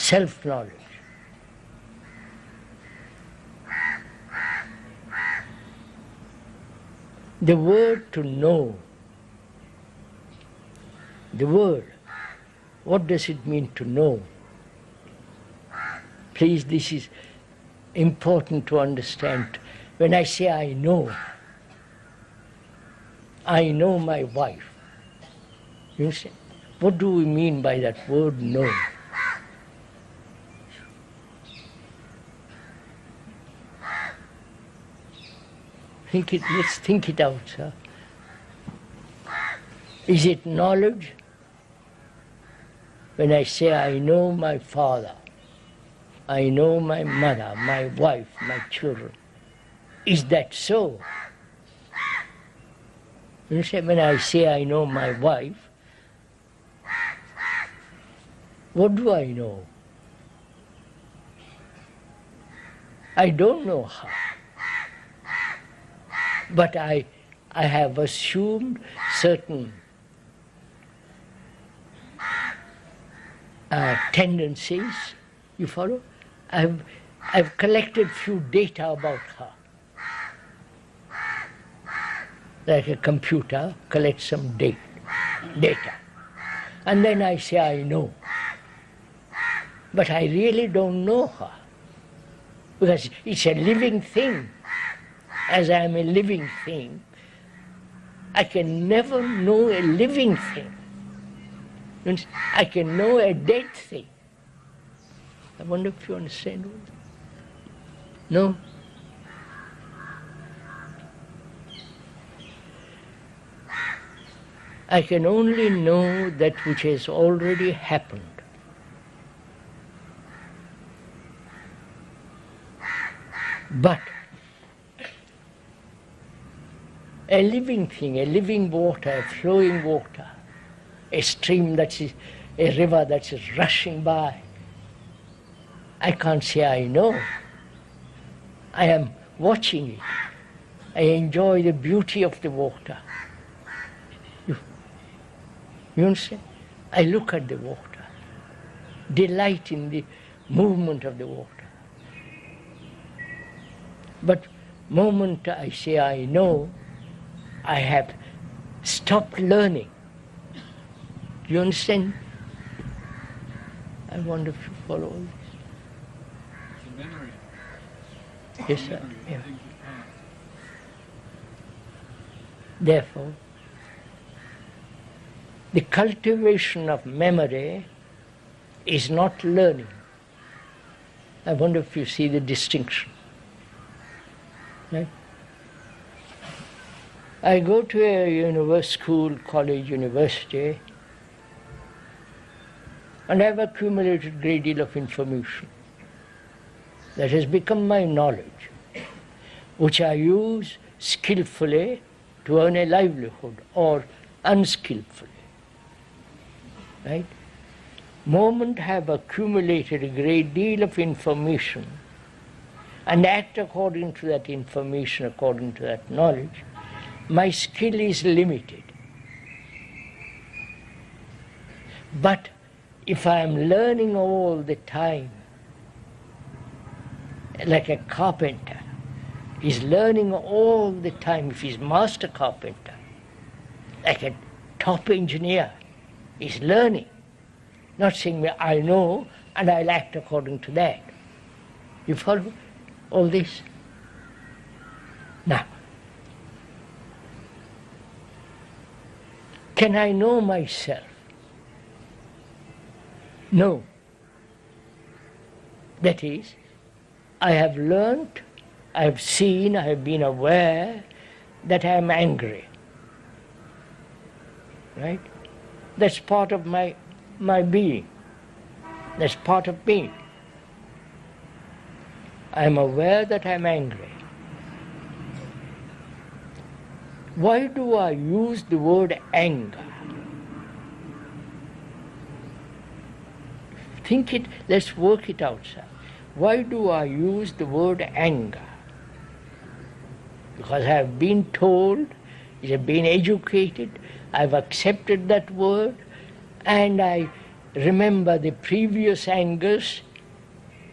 self-knowledge. The word to know, the word, what does it mean to know? Please, this is important to understand. When I say I know my wife. You see, what do we mean by that word know? Let's think it out, sir. Is it knowledge? When I say I know my father, I know my mother, my wife, my children, is that so? You say, when I say I know my wife, what do I know? I don't know her. But I have assumed certain tendencies. You follow? I've collected few data about her. Like a computer collects some data. And then I say I know. But I really don't know her. Because it's a living thing. As I am a living thing, I can never know a living thing. I can know a dead thing. I wonder if you understand all that. No? I can only know that which has already happened. But a living thing, a living water, a flowing water, a stream that is, a river that is rushing by, I can't say I know. I am watching it. I enjoy the beauty of the water. You understand? I look at the water, delight in the movement of the water. But moment I say I know, I have stopped learning. Do you understand? I wonder if you follow all this. The memory. Yes, sir. Yeah. Therefore, the cultivation of memory is not learning. I wonder if you see the distinction. Right? I go to a school, college, university, and I have accumulated a great deal of information that has become my knowledge, which I use skillfully to earn a livelihood or unskillfully. Right? Moment have accumulated a great deal of information and act according to that information, according to that knowledge, my skill is limited. But if I am learning all the time, like a carpenter is learning all the time, if he's master carpenter, like a top engineer is learning, not saying I know and I'll act according to that. You follow all this? Now, can I know myself? No. That is, I have learnt, I have seen, I have been aware that I am angry. Right? That's part of my being. That's part of me. I am aware that I am angry. Why do I use the word anger? Think it, let's work it out, sir. Why do I use the word anger? Because I have been told, I have been educated, I have accepted that word, and I remember the previous angers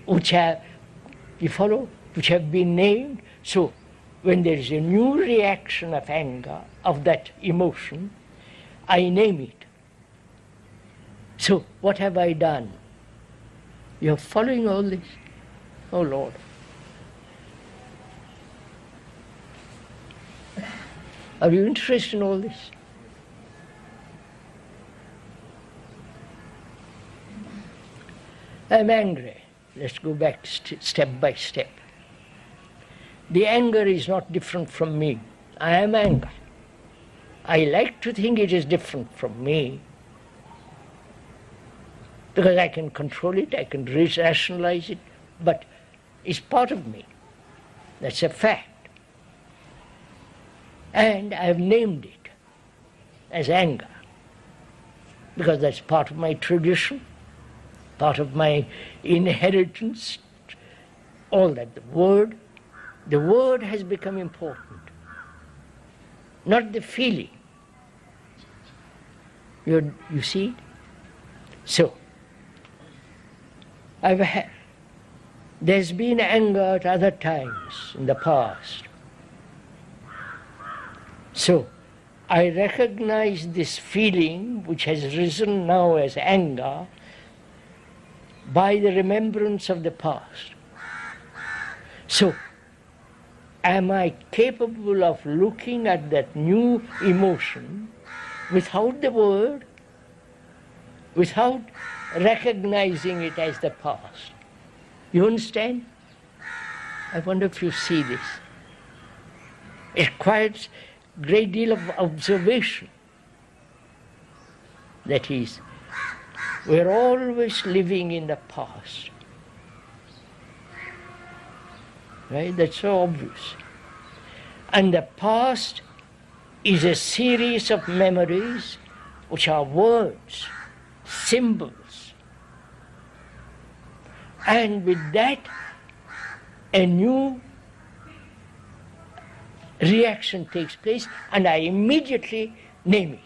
which have, you follow, which have been named. So when there is a new reaction of anger, of that emotion, I name it. So what have I done? You're following all this? Oh Lord. Are you interested in all this? I'm angry. Let's go back step by step. The anger is not different from me. I am angry. I like to think it is different from me because I can control it, I can rationalize it, but it's part of me. That's a fact. And I have named it as anger because that's part of my tradition, part of my inheritance, all that. The word has become important, not the feeling. You see it? So, there's been anger at other times in the past. So, I recognize this feeling which has risen now as anger by the remembrance of the past. So, am I capable of looking at that new emotion without the word, without recognizing it as the past? You understand? I wonder if you see this. It requires a great deal of observation. That is, we're always living in the past. Right? That's so obvious. And the past is a series of memories which are words, symbols. And with that, a new reaction takes place, and I immediately name it.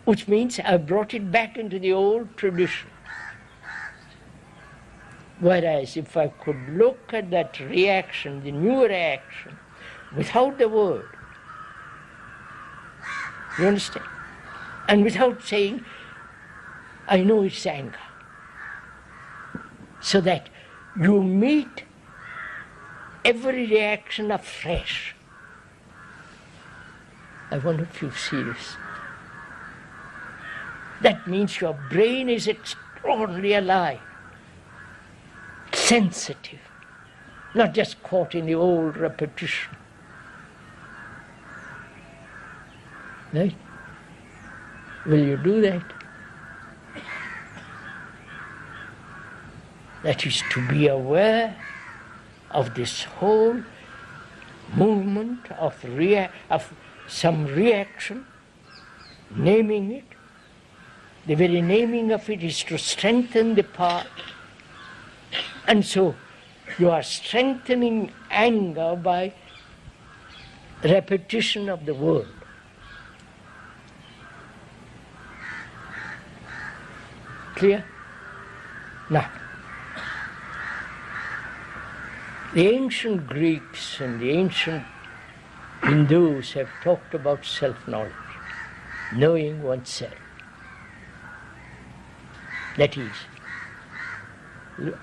Which means I brought it back into the old tradition. Whereas if I could look at that reaction, the new reaction, without the word, you understand? And without saying, I know it's anger. So that you meet every reaction afresh. I wonder if you see this. That means your brain is extraordinarily alive, sensitive, not just caught in the old repetition. Right? Will you do that? That is to be aware of this whole movement of some reaction, naming it. The very naming of it is to strengthen the part. And so you are strengthening anger by repetition of the word. Clear? Now, the ancient Greeks and the ancient Hindus have talked about self-knowledge, knowing oneself. That is,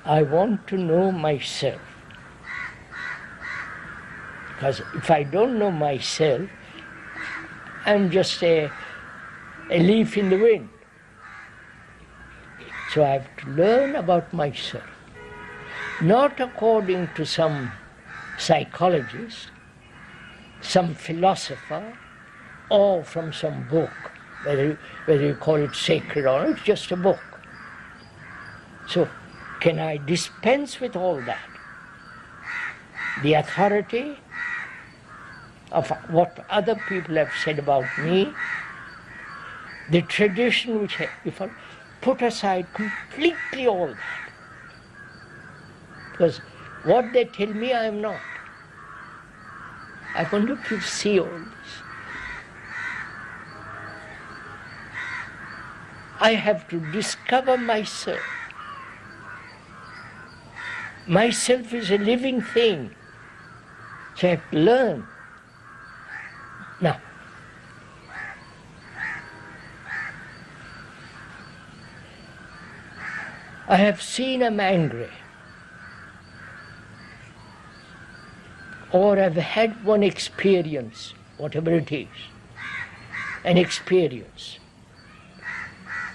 I want to know myself. Because if I don't know myself, I'm just a leaf in the wind. So I have to learn about myself. Not according to some psychologist, some philosopher, or from some book, whether you call it sacred or not, it's just a book. So, can I dispense with all that? The authority of what other people have said about me, the tradition which I put aside completely all that. Because what they tell me, I am not. I wonder if you see all this. I have to discover myself. Myself is a living thing. So I have to learn. Now, I have seen I'm angry, or I've had one experience, whatever it is, an experience.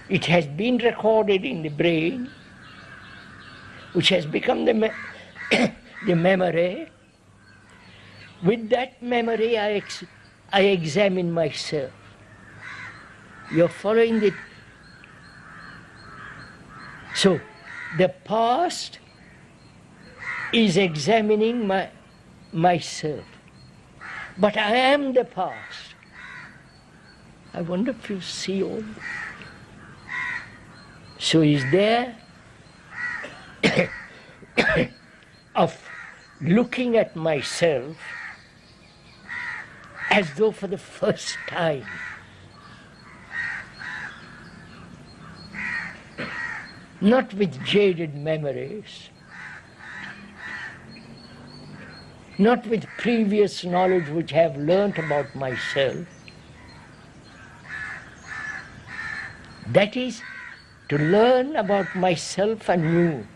It has been recorded in the brain, which has become the memory. With that memory, I examine myself. You're following it. So, the past is examining myself. But I am the past. I wonder if you see all this. So is there of looking at myself as though for the first time. Not with jaded memories, not with previous knowledge which I have learnt about myself. That is, to learn about myself anew.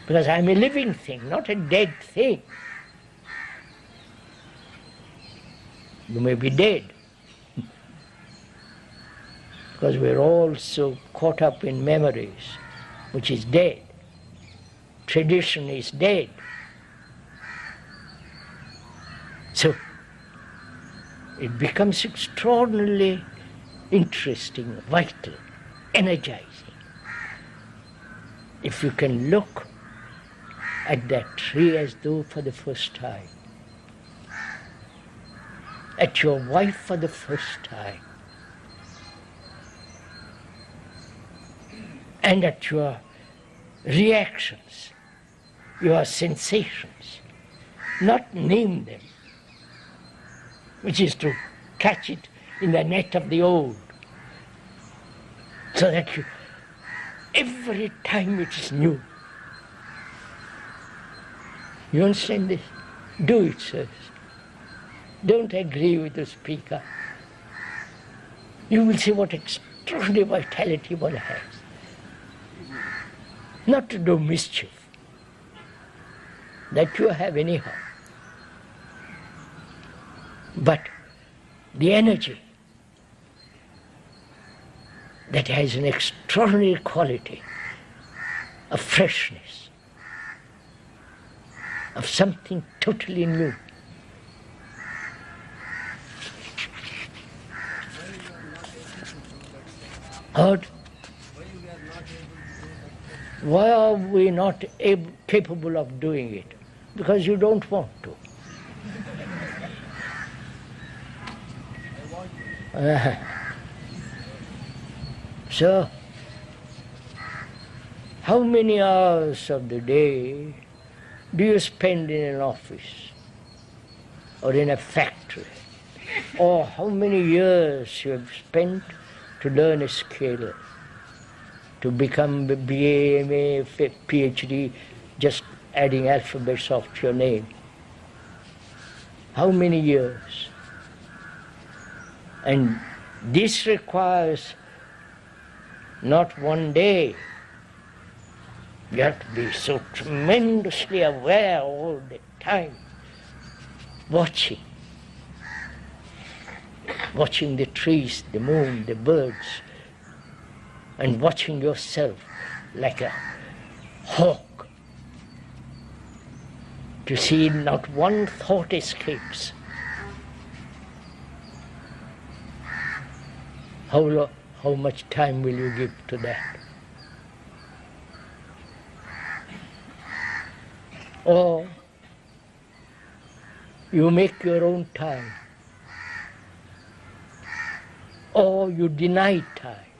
Because I'm a living thing, not a dead thing. You may be dead. Because we're all so caught up in memories, which is dead. Tradition is dead. So it becomes extraordinarily interesting, vital, energizing. If you can look at that tree as though for the first time, at your wife for the first time, and at your reactions, your sensations, not name them, which is to catch it in the net of the old, so that you, every time it is new. You understand this? Do it, sirs. Don't agree with the speaker. You will see what extraordinary vitality one has. Not to do mischief. That you have anyhow. But the energy that has an extraordinary quality of freshness, of something totally new. Why are we not capable of doing it? Because you don't want to. So, how many hours of the day do you spend in an office or in a factory? Or how many years you have spent to learn a skill, to become a BA, MA, PhD, just adding alphabets after your name? How many years? And this requires not one day. You have to be so tremendously aware all the time, watching the trees, the moon, the birds, and watching yourself like a hawk, to see not one thought escapes. How much time will you give to that? Or you make your own time, or you deny time.